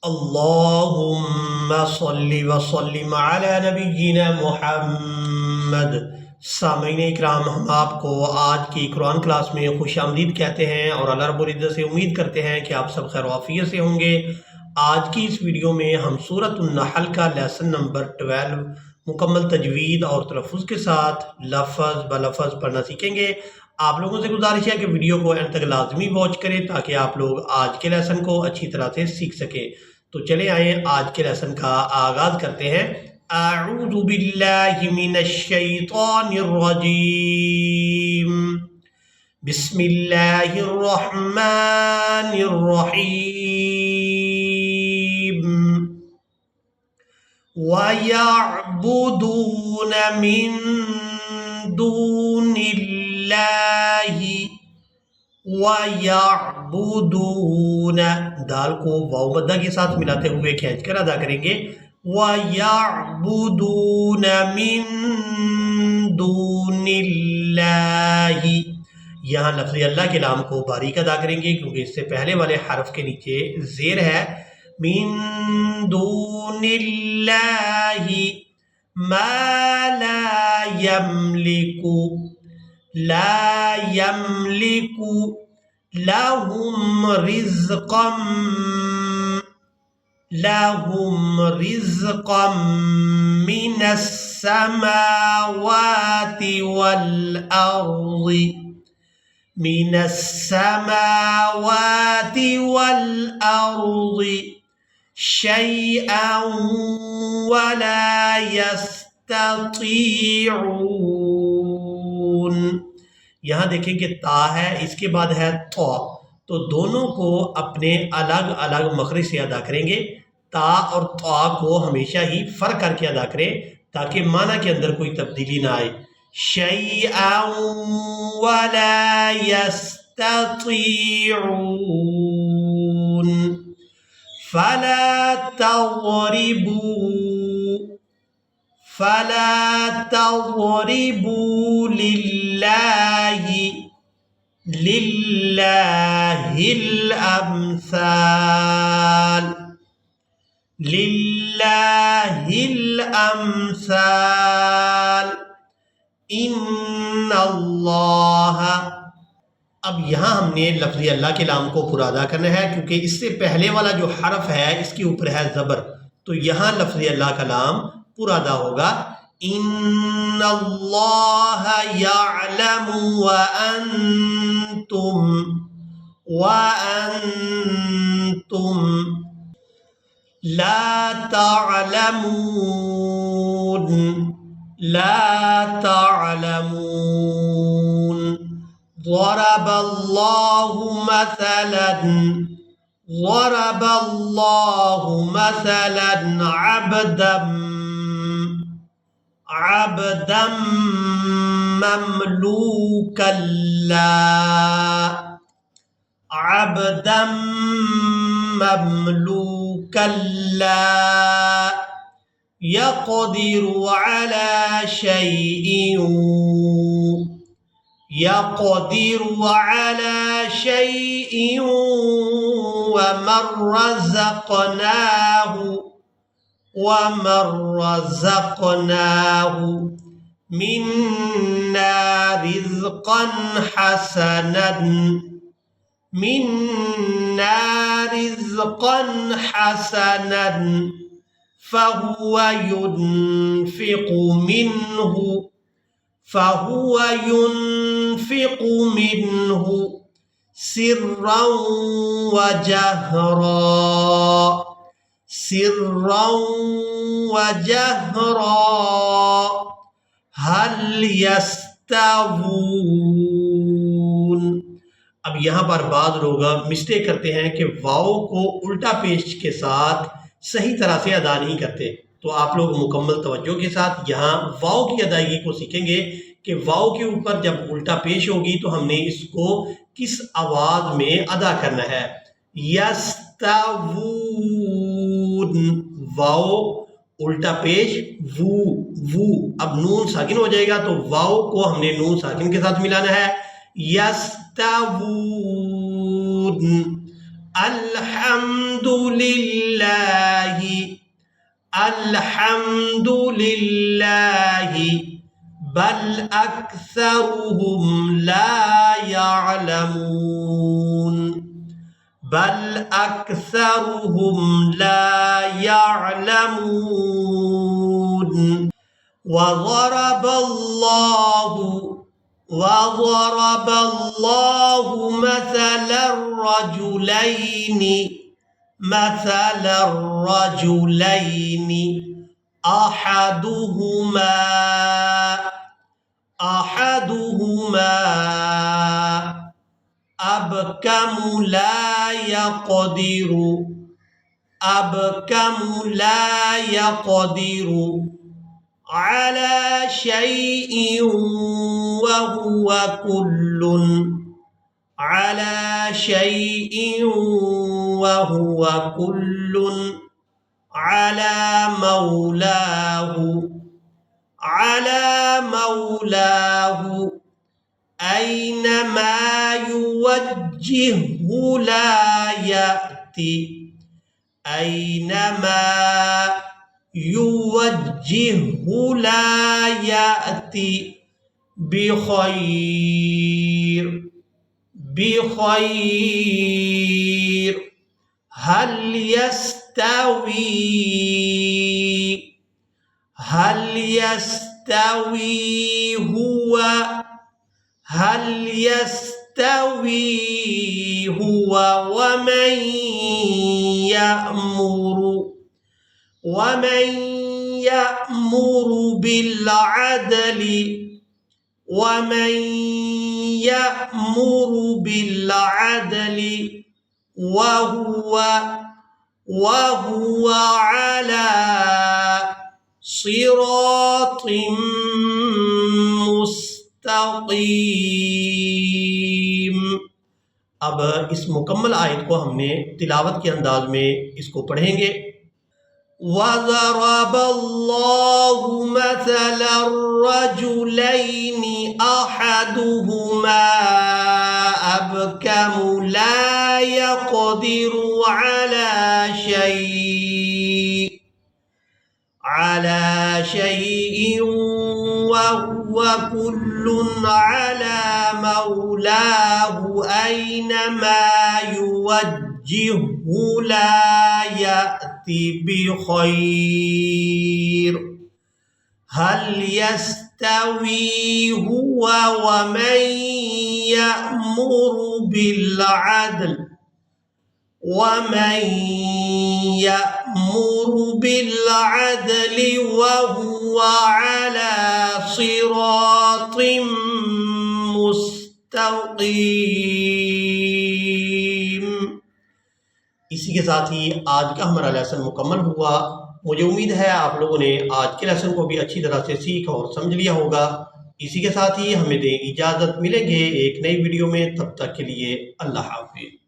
अल्लाहुम्मा सल्लि व सल्लिम अला नबिय्यिना मुहम्मद। सामीन इकराम, हम आपको आज की कुरान क्लास में खुश आमदीद कहते हैं और अल्लाह रब्बुल इज़्ज़त से उम्मीद करते हैं कि आप सब खैर वाफियत से होंगे। आज की इस वीडियो में हम सूरतुन नहल का लेसन नंबर 12 मुकम्मल तजवीद और तलफ़्फ़ुज़ के साथ लफ़ज़ ब लफ़ज़ पढ़ना सीखेंगे। आप लोगों से गुजारिश है कि वीडियो को एंड तक लाजमी वॉच करें ताकि आप लोग आज के लेसन को अच्छी तरह से सीख सकें। तो चले आए आज के लेसन का आगाज करते हैं। अऊज़ु बिल्लाहि मिनश शैतानिर रजीम। बिस्मिल्लाहिर रहमानिर रहीम। व यअबुदून मिन दूनिल्लाहि वयअबुदून, दाल को वाव मद्दा के साथ मिलाते हुए खींच कर अदा करेंगे। वयअबुदून मिन दूनिल्लाहि, यहाँ लफ्ज़ अल्लाह के नाम को बारीक अदा करेंगे क्योंकि इससे पहले वाले हर्फ के नीचे ज़ेर है। मिन दूनिल्लाहि मा ला यमलिकु, ला यमलिकु लहुम रिज़्क़म मिनस समावाति वल अर्ज़ि, मिनस समावाति वल अर्ज़ि शैअन वला यस्ततीऊन। यहाँ देखें कि ता है, इसके बाद है तो दोनों को अपने अलग अलग मखरज से अदा करेंगे। ता और ता को हमेशा ही फ़र्क करके अदा करें ताकि माना के अंदर कोई तब्दीली ना आए। शैअन वला यस्ततीऊन फला तज़रिबू लिल्लाहिल अम्साल इन्नल्लाह। अब यहाँ हमने लफ्ज़ अल्लाह के नाम को पूरा अदा करना है क्योंकि इससे पहले वाला जो हरफ है इसके ऊपर है ज़बर, तो यहाँ लफ्ज़ अल्लाह का नाम पूरा अदा होगा। इन्नल्लाह यअलमु व अंतुम ला तअलमून, ला तअलमून। ज़रबल्लाहु मसलन अब्दम ममलूकन ला यक़दिरु अला शैइन वमन रज़क़नाहु मिन्ना रिज़क़न हसनन फहुव युनफ़िक़ु मिन्हु सिर्रन व जहरा हल यस्तवून। अब यहाँ पर बाद लोग मिस्टेक करते हैं कि वाव को उल्टा पेश के साथ सही तरह से अदा नहीं करते, तो आप लोग मुकम्मल तवज्जो के साथ यहाँ वाव की अदायगी को सीखेंगे कि वाव के ऊपर जब उल्टा पेश होगी तो हमने इसको किस आवाज़ में अदा करना है। यस्तवून, वाव उल्टा पेश वू, अब नून साकिन हो जाएगा तो वाव को हमने नून साकिन के साथ मिलाना है। यस्तवून, अल्हम्दुलिल्लाहि, अल्हम्दुलिल्लाहि, बल अक्सरुहुम ला यअलमून, बल अक्सरुहुम ला यअलमून। وضرب الله مثل الرجلين أحدهما أبكم لا يقدر على شيء وهو كل على مولاه أينما يوجهه لا يأتي، أينما يوجهه لا يأتي بخير هل يستوي هو ومن يأمر بالعدل وهو على صراط मुस्तकीम। अब इस मुकम्मल आयत को हमने तिलावत के अंदाज में इसको पढ़ेंगे। وضرب الله مثلا الرجلين أحدهما أبكم لا يقدر على شيء وهو كل على مولاه أينما يوجهه لا يأتي بخير هل يستوي هو ومن يأمر بالعدل وهو على صراط मुस्तकीम। इसी के साथ ही आज का हमारा लेसन मुकम्मल हुआ। मुझे उम्मीद है आप लोगों ने आज के लेसन को भी अच्छी तरह से सीख और समझ लिया होगा। इसी के साथ ही हमें दें इजाज़त, मिलेंगे एक नई वीडियो में, तब तक के लिए अल्लाह हाफ़िज़।